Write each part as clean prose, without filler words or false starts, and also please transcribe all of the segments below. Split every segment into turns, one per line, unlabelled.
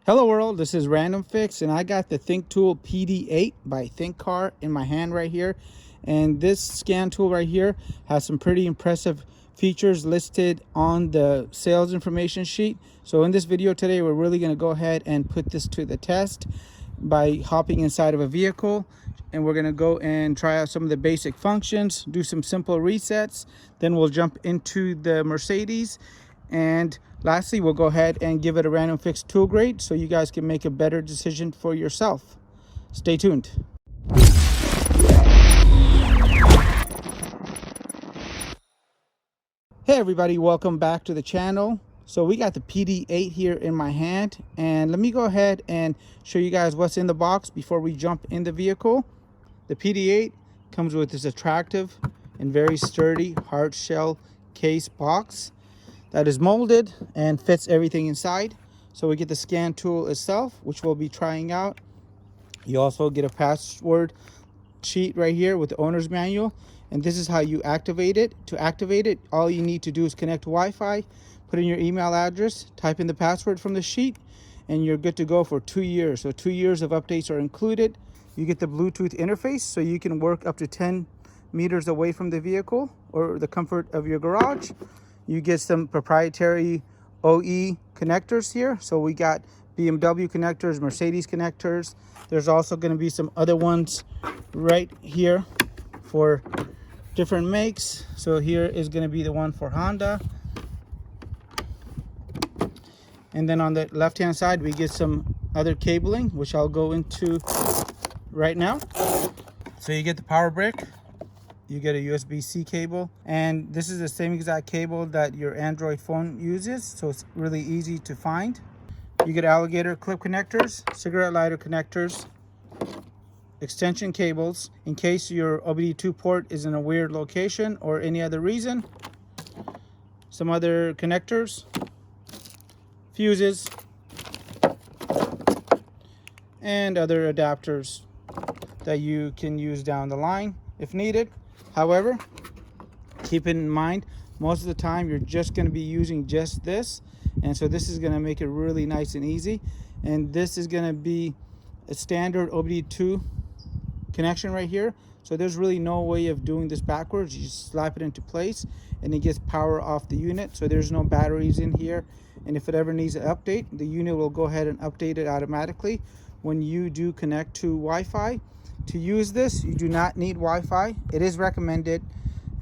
Hello world, this is Random Fix and I got the ThinkTool PD8 by ThinkCar in my hand right here. And this scan tool right here has some pretty impressive features listed on the sales information sheet. So in this video today, we're really going to go ahead and put this to the test by hopping inside of a vehicle. And we're going to go and try out some of the basic functions, do some simple resets. Then we'll jump into the Mercedes. And lastly, we'll go ahead and give it a random fix tool grade so you guys can make a better decision for yourself. Stay tuned. Hey everybody, welcome back to the channel. So we got the PD8 here in my hand, and let me go ahead and show you guys what's in the box before we jump in the vehicle. The PD8 comes with this attractive and very sturdy hard shell case box that is molded and fits everything inside. So we get the scan tool itself, which we'll be trying out. You also get a password sheet right here with the owner's manual, and this is how you activate it. To activate it, all you need to do is connect Wi-Fi, put in your email address, type in the password from the sheet, and you're good to go for 2 years. So 2 years of updates are included. You get the Bluetooth interface so you can work up to 10 meters away from the vehicle or the comfort of your garage. You get some proprietary OE connectors here. So we got BMW connectors, Mercedes connectors. There's also going to be some other ones right here for different makes. So here is going to be the one for Honda. And then on the left hand side, we get some other cabling, which I'll go into right now. So you get the power brick. You get a USB-C cable, and this is the same exact cable that your Android phone uses, so it's really easy to find. You get alligator clip connectors, cigarette lighter connectors, extension cables in case your OBD2 port is in a weird location or any other reason. Some other connectors, fuses, and other adapters that you can use down the line if needed. However, keep in mind, most of the time you're just going to be using just this, and so this is going to make it really nice and easy. And this is going to be a standard OBD2 connection right here, so there's really no way of doing this backwards. You just slap it into place and it gets power off the unit, so there's no batteries in here. And if it ever needs an update, the unit will go ahead and update it automatically when you do connect to Wi-Fi. To use this, you do not need Wi-Fi. It is recommended,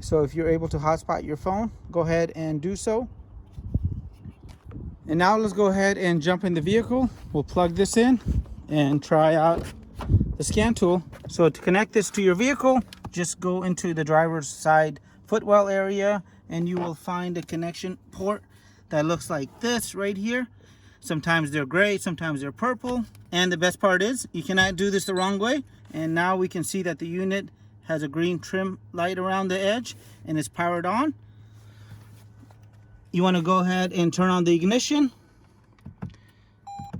so if you're able to hotspot your phone, go ahead and do so. And now let's go ahead and jump in the vehicle. We'll plug this in and try out the scan tool. So to connect this to your vehicle, just go into the driver's side footwell area and you will find a connection port that looks like this right here. Sometimes they're gray, sometimes they're purple. And the best part is you cannot do this the wrong way. And now we can see that the unit has a green trim light around the edge and it's powered on. You want to go ahead and turn on the ignition.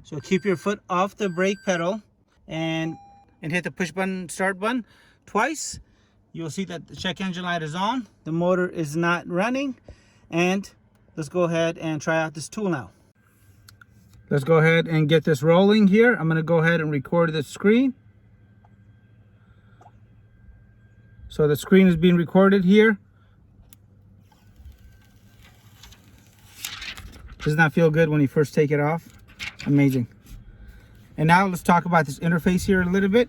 So keep your foot off the brake pedal and hit the push button, start button twice. You'll see that the check engine light is on. The motor is not running. And let's go ahead and try out this tool now. Let's go ahead and get this rolling here. I'm going to go ahead and record the screen. So the screen is being recorded here. Does not feel good when you first take it off. Amazing. And now let's talk about this interface here a little bit.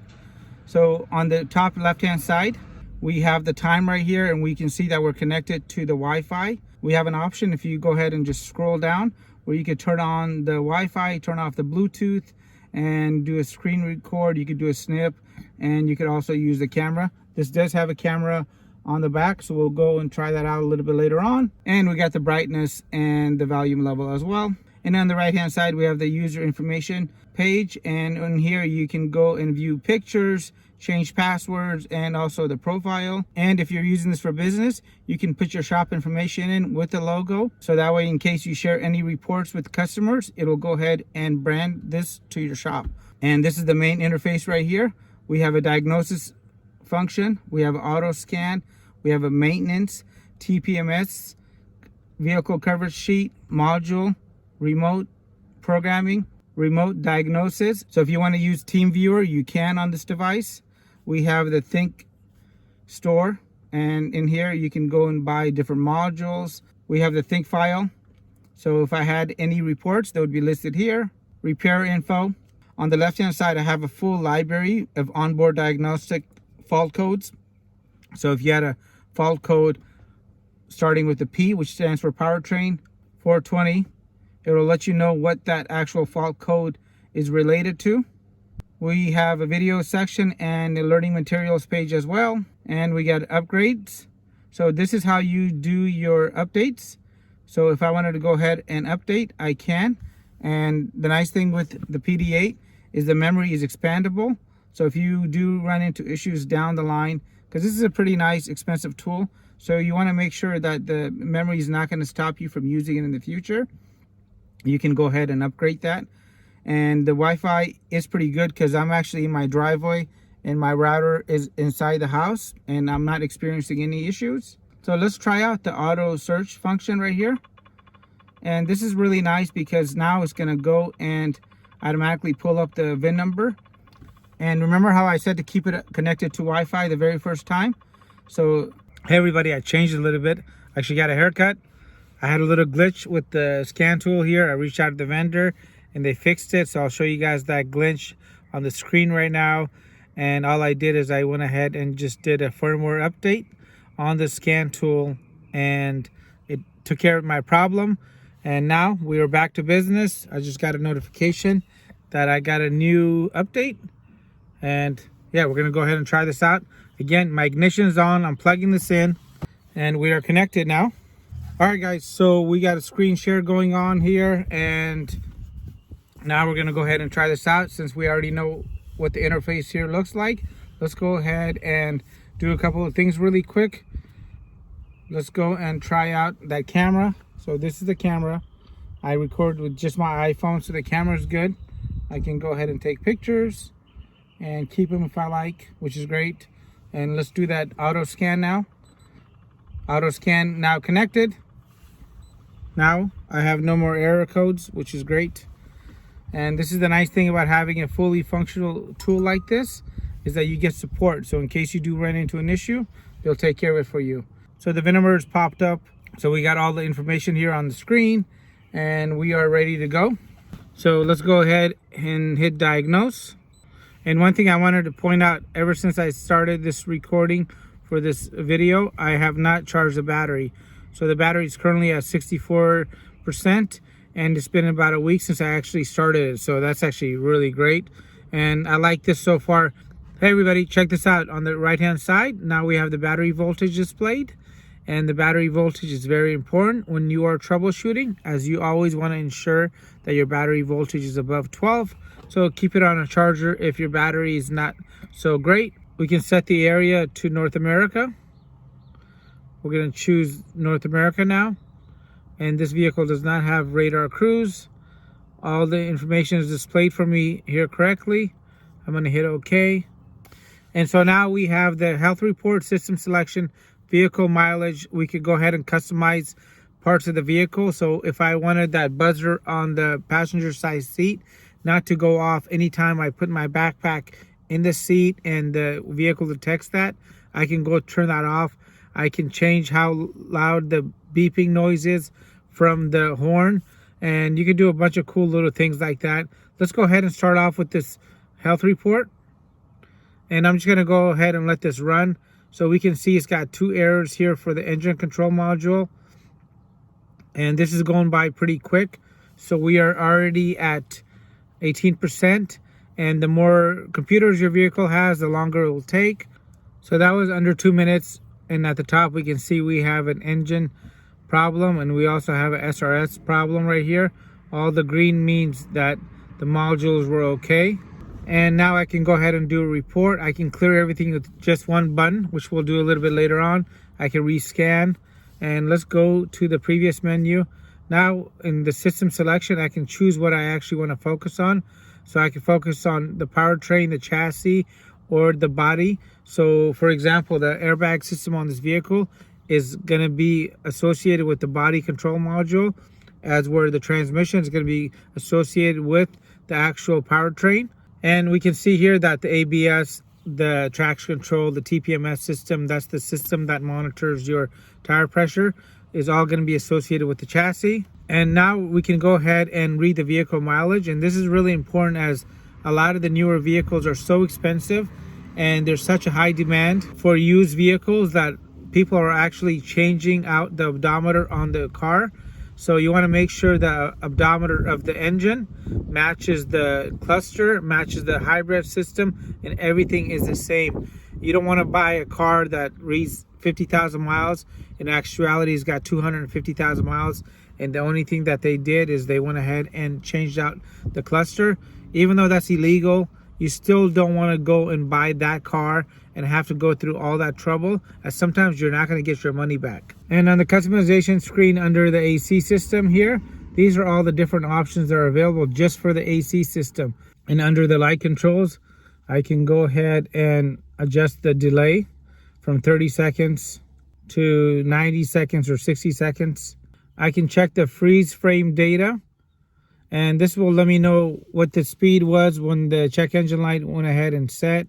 So on the top left hand side, we have the time right here, and we can see that we're connected to the Wi-Fi. We have an option if you go ahead and just scroll down where you could turn on the Wi-Fi, turn off the Bluetooth, and do a screen record. You could do a snip, and you could also use the camera. This does have a camera on the back, so we'll go and try that out a little bit later on. And we got the brightness and the volume level as well. And on the right hand side, we have the user information page, and on here you can go and view pictures, change passwords, and also the profile. And if you're using this for business, you can put your shop information in with the logo, so that way in case you share any reports with customers, it'll go ahead and brand this to your shop. And this is the main interface right here. We have a diagnosis function, we have auto scan, we have a maintenance, TPMS, vehicle coverage sheet, module, remote programming, remote diagnosis. So if you want to use TeamViewer, you can on this device. We have the Think Store, and in here you can go and buy different modules. We have the Think file. So if I had any reports, they would be listed here. Repair info. On the left hand side, I have a full library of onboard diagnostic fault codes. So if you had a fault code starting with the P, which stands for powertrain 420, it will let you know what that actual fault code is related to. We have a video section and a learning materials page as well. And we got upgrades. So this is how you do your updates. So if I wanted to go ahead and update, I can. And the nice thing with the PD8 is the memory is expandable. So if you do run into issues down the line, because this is a pretty nice expensive tool, so you want to make sure that the memory is not going to stop you from using it in the future, you can go ahead and upgrade that. And the Wi-Fi is pretty good because I'm actually in my driveway and my router is inside the house and I'm not experiencing any issues. So let's try out the auto search function right here. And this is really nice because now it's going to go and automatically pull up the VIN number. And remember how I said to keep it connected to Wi-Fi the very first time? So, hey everybody, I changed it a little bit. I actually got a haircut. I had a little glitch with the scan tool here. I reached out to the vendor and they fixed it. So I'll show you guys that glitch on the screen right now. And all I did is I went ahead and just did a firmware update on the scan tool and it took care of my problem. And now we are back to business. I just got a notification that I got a new update. And yeah, we're gonna go ahead and try this out. Again, my ignition is on, I'm plugging this in, and we are connected now. All right guys, so we got a screen share going on here, and now we're gonna go ahead and try this out. Since we already know what the interface here looks like, let's go ahead and do a couple of things really quick. Let's go and try out that camera. So this is the camera. I record with just my iPhone, so the camera is good. I can go ahead and take pictures and keep them if I like, which is great. And let's do that auto scan now. Auto scan now connected. Now I have no more error codes, which is great. And this is the nice thing about having a fully functional tool like this, is that you get support. So in case you do run into an issue, they'll take care of it for you. So the VIN number has popped up. So we got all the information here on the screen and we are ready to go. So let's go ahead and hit diagnose. And one thing I wanted to point out, ever since I started this recording for this video, I have not charged the battery. So the battery is currently at 64%, and it's been about a week since I actually started it. So that's actually really great. And I like this so far. Hey everybody, check this out. On the right hand side, now we have the battery voltage displayed. And the battery voltage is very important when you are troubleshooting, as you always want to ensure that your battery voltage is above 12. So keep it on a charger if your battery is not so great. We can set the area to North America. We're going to choose North America now. And this vehicle does not have radar cruise. All the information is displayed for me here correctly. I'm going to hit OK. And so now we have the health report, system selection, vehicle mileage. We could go ahead and customize parts of the vehicle. So if I wanted that buzzer on the passenger side seat not to go off anytime I put my backpack in the seat and the vehicle detects that, I can go turn that off. I can change how loud the beeping noise is from the horn, and you can do a bunch of cool little things like that. Let's go ahead and start off with this health report, and I'm just going to go ahead and let this run. So we can see it's got 2 errors here for the engine control module, and this is going by pretty quick. So we are already at 18%, and the more computers your vehicle has, the longer it will take. So that was under 2 minutes. And at the top we can see we have an engine problem, and we also have a SRS problem right here. All the green means that the modules were okay. And now I can go ahead and do a report. I can clear everything with just one button, which we'll do a little bit later on. I can rescan, and let's go to the previous menu. Now in the system selection, I can choose what I actually want to focus on. So I can focus on the powertrain, the chassis, or the body. So for example, the airbag system on this vehicle is going to be associated with the body control module, as where the transmission is going to be associated with the actual powertrain. And we can see here that the ABS, the traction control, the TPMS system, that's the system that monitors your tire pressure, is all going to be associated with the chassis. And now we can go ahead and read the vehicle mileage. And this is really important, as a lot of the newer vehicles are so expensive and there's such a high demand for used vehicles that people are actually changing out the odometer on the car. So you want to make sure the odometer of the engine matches the cluster, matches the hybrid system, and everything is the same. You don't want to buy a car that reads 50,000 miles. In actuality, it's got 250,000 miles. And the only thing that they did is they went ahead and changed out the cluster. Even though that's illegal, you still don't want to go and buy that car and have to go through all that trouble, as sometimes you're not going to get your money back. And on the customization screen under the AC system here, these are all the different options that are available just for the AC system. And under the light controls, I can go ahead and adjust the delay from 30 seconds to 90 seconds or 60 seconds. I can check the freeze frame data, and this will let me know what the speed was when the check engine light went ahead and set,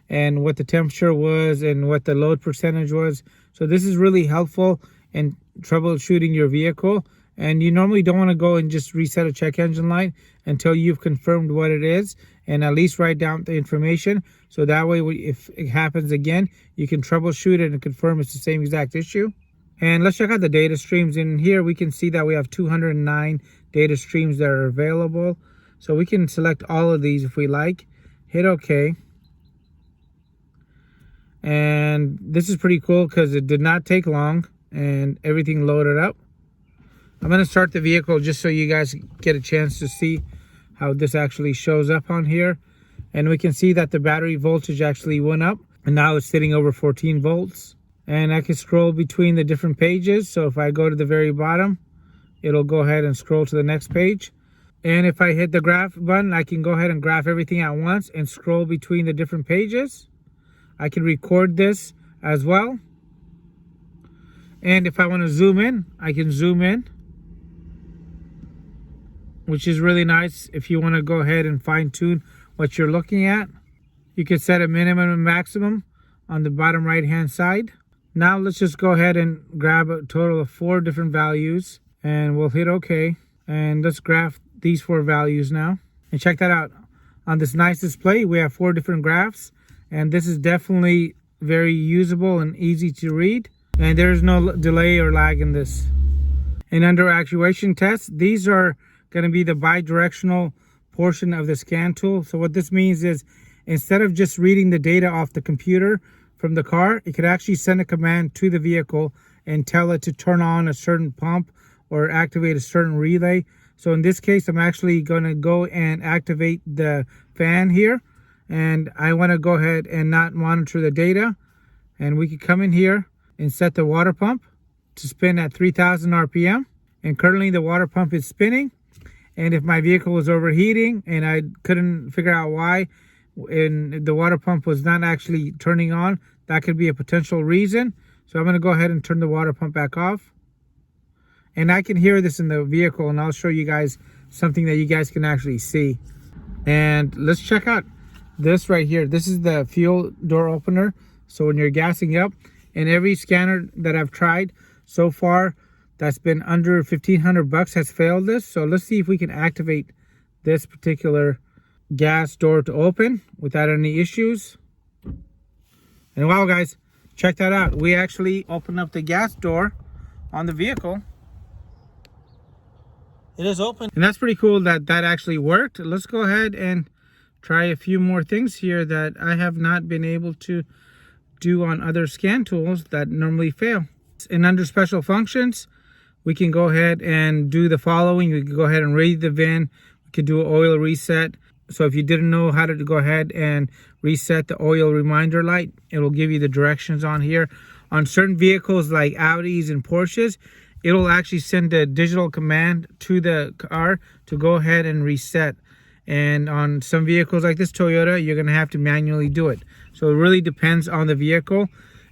and what the temperature was, and what the load percentage was. So this is really helpful in troubleshooting your vehicle. And you normally don't want to go and just reset a check engine light until you've confirmed what it is, and at least write down the information. So that way, if it happens again, you can troubleshoot it and confirm it's the same exact issue. And let's check out the data streams. In here, we can see that we have 209 data streams that are available. So we can select all of these if we like. Hit OK. And this is pretty cool because it did not take long and everything loaded up. I'm going to start the vehicle just so you guys get a chance to see how this actually shows up on here. And we can see that the battery voltage actually went up, and now it's sitting over 14 volts. And I can scroll between the different pages. So if I go to the very bottom, it'll go ahead and scroll to the next page. And if I hit the graph button, I can go ahead and graph everything at once and scroll between the different pages. I can record this as well. And if I want to zoom in, I can zoom in, which is really nice if you want to go ahead and fine tune what you're looking at. You can set a minimum and maximum on the bottom right hand side. Now let's just go ahead and grab a total of 4 different values, and we'll hit OK. And let's graph these 4 values now. And check that out. On this nice display, we have 4 different graphs, and this is definitely very usable and easy to read. And there's no delay or lag in this. And under actuation tests, these are going to be the bi-directional portion of the scan tool. So what this means is, instead of just reading the data off the computer from the car, it could actually send a command to the vehicle and tell it to turn on a certain pump or activate a certain relay. So in this case, I'm actually going to go and activate the fan here, and I want to go ahead and not monitor the data. And we could come in here and set the water pump to spin at 3000 RPM. And currently the water pump is spinning. And if my vehicle was overheating and I couldn't figure out why, and the water pump was not actually turning on, that could be a potential reason. So I'm going to go ahead and turn the water pump back off. And I can hear this in the vehicle, and I'll show you guys something that you guys can actually see. And let's check out this right here. This is the fuel door opener. So when you're gassing up, and every scanner that I've tried so far that's been under 1,500 bucks has failed this. So let's see if we can activate this particular gas door to open without any issues. And wow, guys, check that out. We actually opened up the gas door on the vehicle. It is open. And that's pretty cool that that actually worked. Let's go ahead and try a few more things here that I have not been able to do on other scan tools that normally fail. And under special functions, we can go ahead and do the following. We can go ahead and read the VIN. We could do an oil reset. So if you didn't know how to go ahead and reset the oil reminder light, it will give you the directions on here. On certain vehicles like Audis and Porsches, it'll actually send a digital command to the car to go ahead and reset. And on some vehicles like this Toyota, you're going to have to manually do it. So it really depends on the vehicle.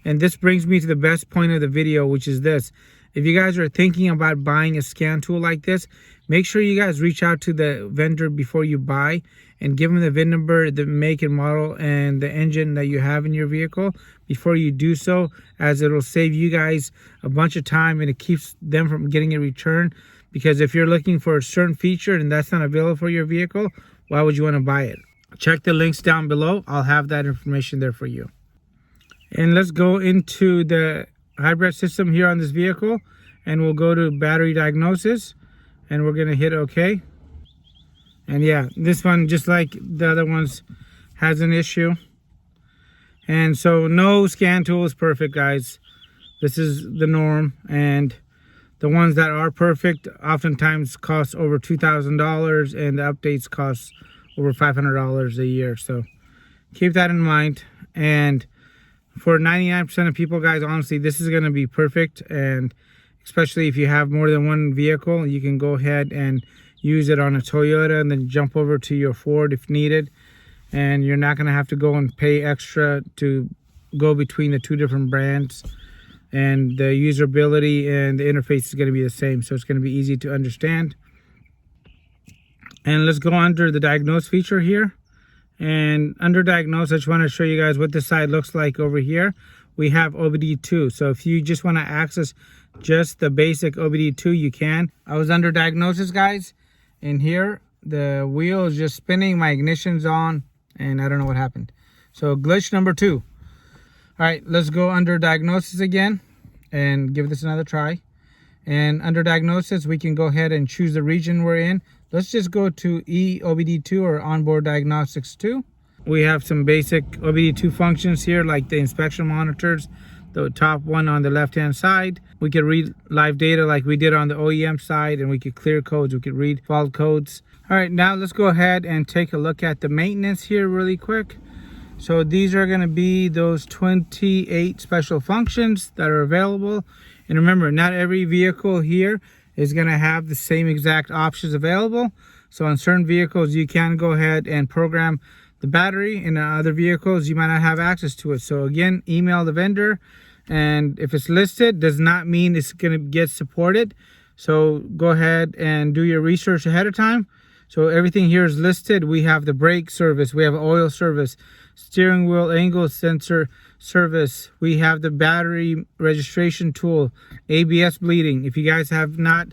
And this brings me to the best point of the video, which is this. if you guys are thinking about buying a scan tool like this, make sure you guys reach out to the vendor before you buy and give them the VIN number, the make and model, and the engine that you have in your vehicle before you do so, as it'll save you guys a bunch of time and it keeps them from getting a return. Because if you're looking for a certain feature and that's not available for your vehicle, why would you want to buy it? Check the links down below. I'll have that information there for you. And let's go into the hybrid system here on this vehicle, and we'll go to battery diagnosis, and we're going to hit OK. And yeah, this one, just like the other ones, has an issue. And so no scan tool is perfect, guys. This is the norm, and the ones that are perfect oftentimes cost over $2,000, and the updates cost over $500 a year. So keep that in mind. And for 99% of people, guys, honestly, this is going to be perfect. And especially if you have more than one vehicle, you can go ahead and use it on a Toyota and then jump over to your Ford if needed. And you're not going to have to go and pay extra to go between the two different brands. And the usability and the interface is going to be the same, so it's going to be easy to understand. And let's go under the diagnose feature here. And under diagnose, I just want to show you guys what this side looks like over here. We have OBD2, so if you just want to access just the basic OBD2, you can. I was under diagnosis, guys, and here the wheel is just spinning, my ignition's on, and I don't know what happened. So glitch number 2. All right, let's go under diagnosis again and give this another try. And under diagnosis, we can go ahead and choose the region we're in. Let's just go to eOBD2 or onboard diagnostics 2. We have some basic OBD2 functions here, like the inspection monitors, the top one on the left hand side. We could read live data like we did on the OEM side, and we could clear codes, we could read fault codes. All right, now let's go ahead and take a look at the maintenance here really quick. So these are going to be those 28 special functions that are available. And remember, not every vehicle here is going to have the same exact options available. So on certain vehicles, you can go ahead and program the battery. In other vehicles, you might not have access to it. So again, email the vendor. And if it's listed, does not mean it's going to get supported. So go ahead and do your research ahead of time. So everything here is listed. We have the brake service, we have oil service, steering wheel angle sensor service, we have the battery registration tool, ABS bleeding. If you guys have not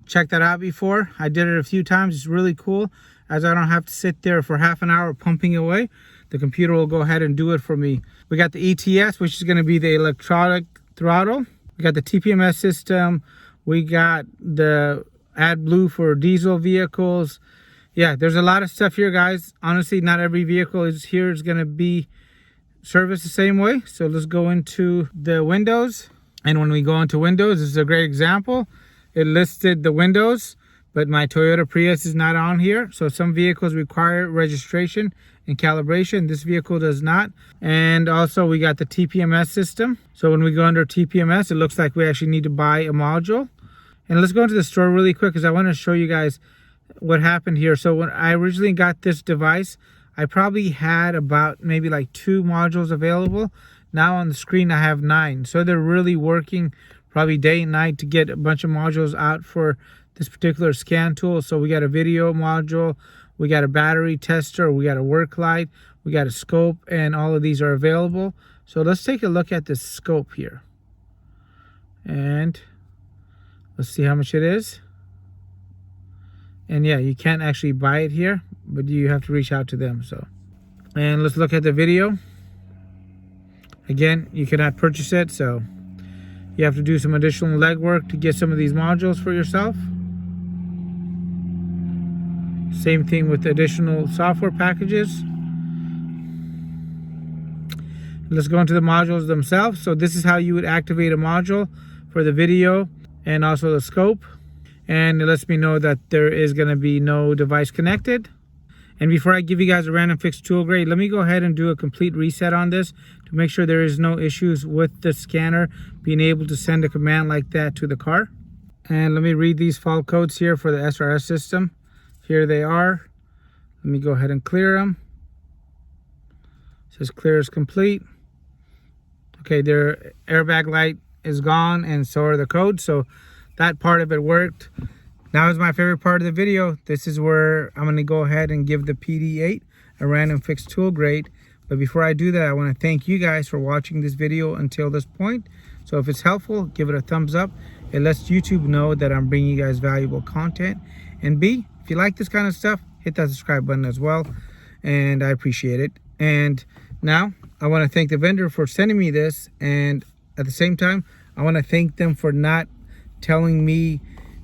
checked that out before, I did it a few times. It's really cool, as I don't have to sit there for half an hour pumping away. The computer will go ahead and do it for me. We got the ETS, which is going to be the electronic throttle. We got the TPMS system. We got the AdBlue for diesel vehicles. Yeah, there's a lot of stuff here, guys. Honestly, not every vehicle is going to be serviced the same way. So let's go into the windows. And when we go into windows, this is a great example. It listed the windows, but my Toyota Prius is not on here. So some vehicles require registration and calibration. This vehicle does not. And also we got the TPMS system. So when we go under TPMS, it looks like we actually need to buy a module. And let's go into the store really quick, because I want to show you guys what happened here. So when I originally got this device, I probably had about maybe like 2 modules available. Now on the screen I have 9. So they're really working probably day and night to get a bunch of modules out for this particular scan tool. So we got a video module, we got a battery tester, we got a work light, we got a scope, and all of these are available. So let's take a look at this scope here. And let's see how much it is. And yeah, you can't actually buy it here, but you have to reach out to them. So, and let's look at the video. Again, you cannot purchase it, so you have to do some additional legwork to get some of these modules for yourself. Same thing with additional software packages. Let's go into the modules themselves. So this is how you would activate a module for the video and also the scope. And it lets me know that there is going to be no device connected. And before I give you guys a random fix tool grade, let me go ahead and do a complete reset on this to make sure there is no issues with the scanner being able to send a command like that to the car. And let me read these fault codes here for the SRS system. Here they are. Let me go ahead and clear them. It says clear is complete. Okay, their airbag light is gone and so are the codes. So that part of it worked. Now is my favorite part of the video. This is where I'm going to go ahead and give the PD8 a random fixed tool grade. But before I do that, I want to thank you guys for watching this video until this point. So if it's helpful, give it a thumbs up. It lets YouTube know that I'm bringing you guys valuable content. And B, if you like this kind of stuff, hit that subscribe button as well. And I appreciate it. And now I want to thank the vendor for sending me this. And at the same time, I want to thank them for not telling me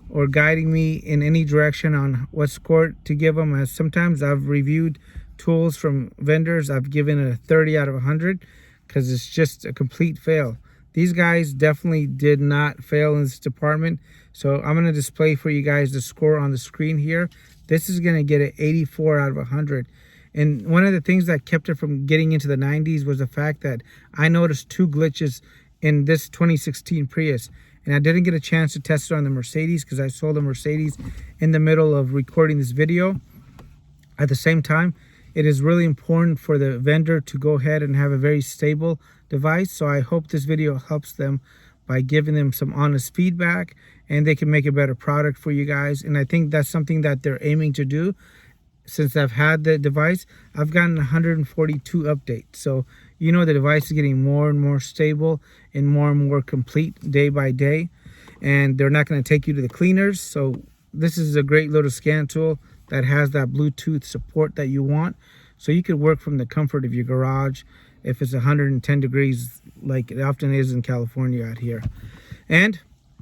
or guiding me in any direction on what score to give them, as sometimes I've reviewed tools from vendors, I've given it a 30 out of 100 because it's just a complete fail. These guys definitely did not fail in this department. So I'm going to display for you guys the score on the screen here. This is going to get an 84 out of 100. And one of the things that kept it from getting into the 90s was the fact that I noticed 2 glitches in this 2016 Prius. And I didn't get a chance to test it on the Mercedes because I sold the Mercedes in the middle of recording this video. At the same time, it is really important for the vendor to go ahead and have a very stable device. So I hope this video helps them by giving them some honest feedback and they can make a better product for you guys. And I think that's something that they're aiming to do. Since I've had the device, I've gotten 142 updates. So, you know, the device is getting more and more stable and more complete day by day. And they're not going to take you to the cleaners. So this is a great little scan tool that has that Bluetooth support that you want. So you could work from the comfort of your garage if it's 110 degrees like it often is in California out here. And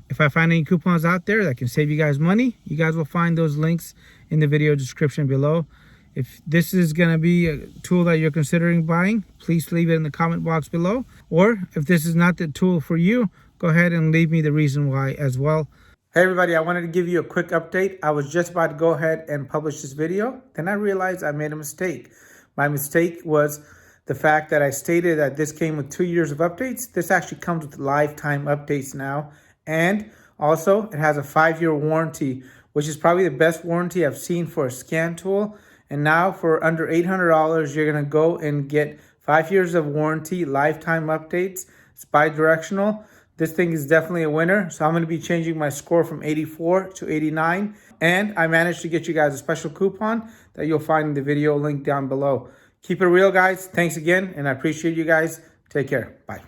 if I find any coupons out there that can save you guys money, you guys will find those links in the video description below. If this is going to be a tool that you're considering buying, please leave it in the comment box below. Or if this is not the tool for you, go ahead and leave me the reason why as well. Hey everybody, I wanted to give you a quick update. I was just about to go ahead and publish this video. Then I realized I made a mistake. My mistake was the fact that I stated that this came with 2 years of updates. This actually comes with lifetime updates now. And also it has a 5-year warranty, which is probably the best warranty I've seen for a scan tool. And now for under $800, you're going to go and get 5 years of warranty, lifetime updates. It's bi-directional. This thing is definitely a winner. So I'm going to be changing my score from 84 to 89. And I managed to get you guys a special coupon that you'll find in the video link down below. Keep it real, guys. Thanks again. And I appreciate you guys. Take care. Bye.